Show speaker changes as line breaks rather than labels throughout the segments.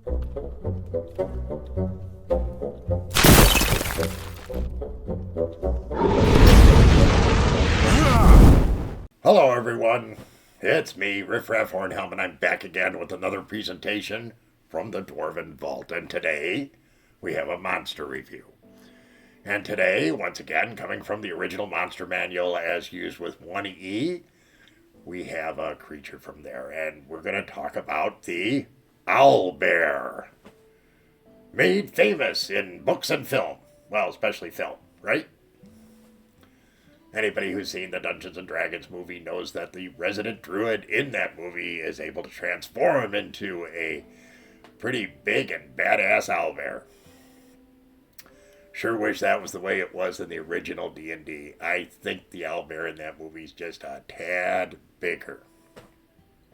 Hello everyone, it's me, Riffraff Hornhelm, and I'm back again with another presentation from the Dwarven Vault, and today we have a monster review. And today, once again, coming from the original monster manual as used with 1E, we have a creature from there, and we're going to talk about the Owlbear. Made famous in books and film. Well, especially film, right? Anybody who's seen the Dungeons and Dragons movie knows that the resident druid in that movie is able to transform into a pretty big and badass owlbear. Sure wish that was the way it was in the original D&D. I think the owlbear in that movie is just a tad bigger.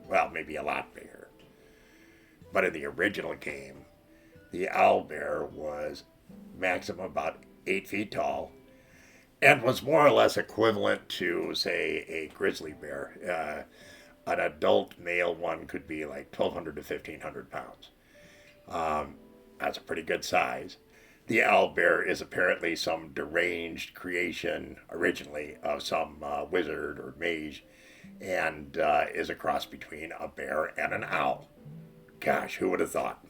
Well, maybe a lot bigger. But in the original game, the owlbear was maximum about 8 feet tall and was more or less equivalent to, say, a grizzly bear. An adult male one could be like 1,200 to 1,500 pounds. That's a pretty good size. The owlbear is apparently some deranged creation originally of some wizard or mage, and is a cross between a bear and an owl. Gosh, who would have thought?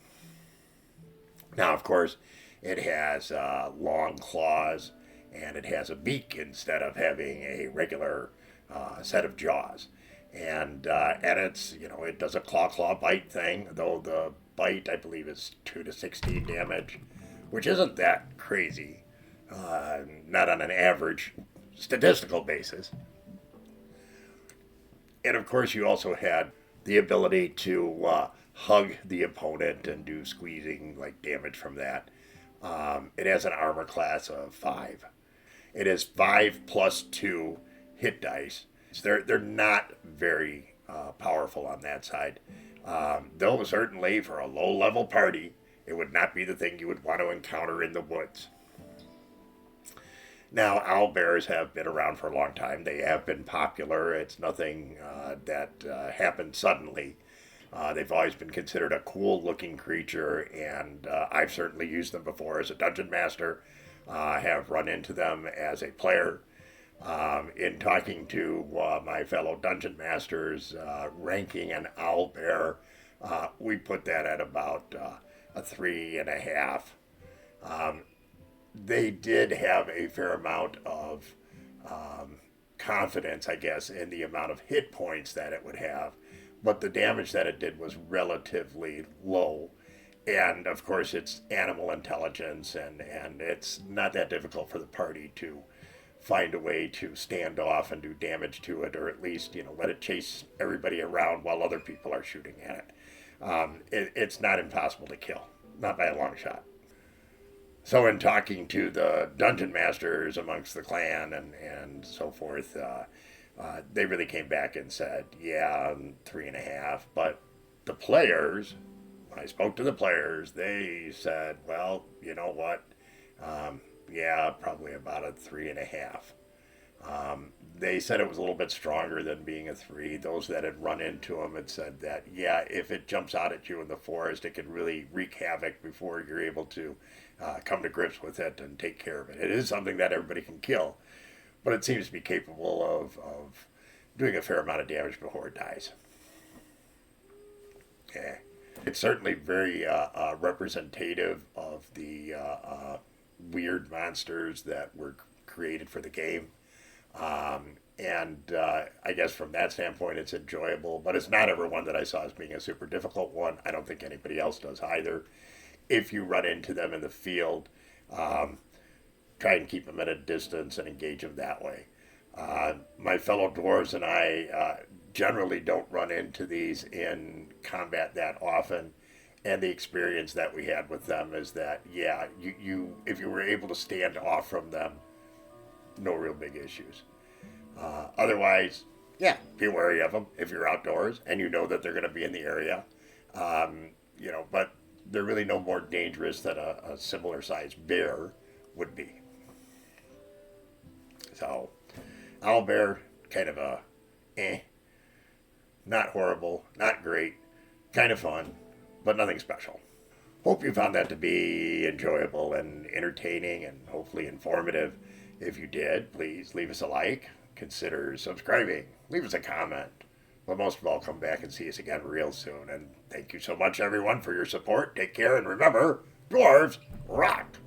Now, of course, it has long claws, and it has a beak instead of having a regular set of jaws. And it's, it does a claw bite thing, though the bite, I believe, is 2 to 16 damage, which isn't that crazy, not on an average statistical basis. And of course, you also had the ability to hug the opponent and do squeezing like damage from that. It has an armor class of 5. It is 5 plus 2 hit dice. They're not very powerful on that side. Though certainly for a low-level party, it would not be the thing you would want to encounter in the woods. Now, owlbears have been around for a long time. They have been popular. It's nothing that happened suddenly. They've always been considered a cool-looking creature, and I've certainly used them before as a dungeon master. Have run into them as a player. In talking to my fellow dungeon masters, ranking an owlbear, we put that at about a 3.5. They did have a fair amount of confidence, I guess, in the amount of hit points that it would have, but the damage that it did was relatively low. And of course, it's animal intelligence, and it's not that difficult for the party to find a way to stand off and do damage to it, or at least, let it chase everybody around while other people are shooting at it. It's not impossible to kill, not by a long shot. So in talking to the dungeon masters amongst the clan and so forth, they really came back and said, yeah, 3.5. But the players, when I spoke to the players, they said, well, you know what? Yeah, probably about a 3.5. They said it was a little bit stronger than being a 3. Those that had run into them had said that, yeah, if it jumps out at you in the forest, it can really wreak havoc before you're able to come to grips with it and take care of it. It is something that everybody can kill, but it seems to be capable of doing a fair amount of damage before it dies. Yeah. It's certainly very representative of the weird monsters that were created for the game. I guess from that standpoint, it's enjoyable, but it's not ever one that I saw as being a super difficult one. I don't think anybody else does either. If you run into them in the field, try and keep them at a distance and engage them that way. My fellow dwarves and I generally don't run into these in combat that often, and the experience that we had with them is that, yeah, you if you were able to stand off from them, no real big issues. Otherwise, yeah, be wary of them if you're outdoors and you know that they're going to be in the area. But they're really no more dangerous than a similar sized bear would be. So, owlbear, kind of a not horrible, not great, kind of fun, but nothing special. Hope you found that to be enjoyable and entertaining and hopefully informative. If you did, please leave us a like, consider subscribing, leave us a comment. But most of all, come back and see us again real soon. And thank you so much, everyone, for your support. Take care, and remember, dwarves rock!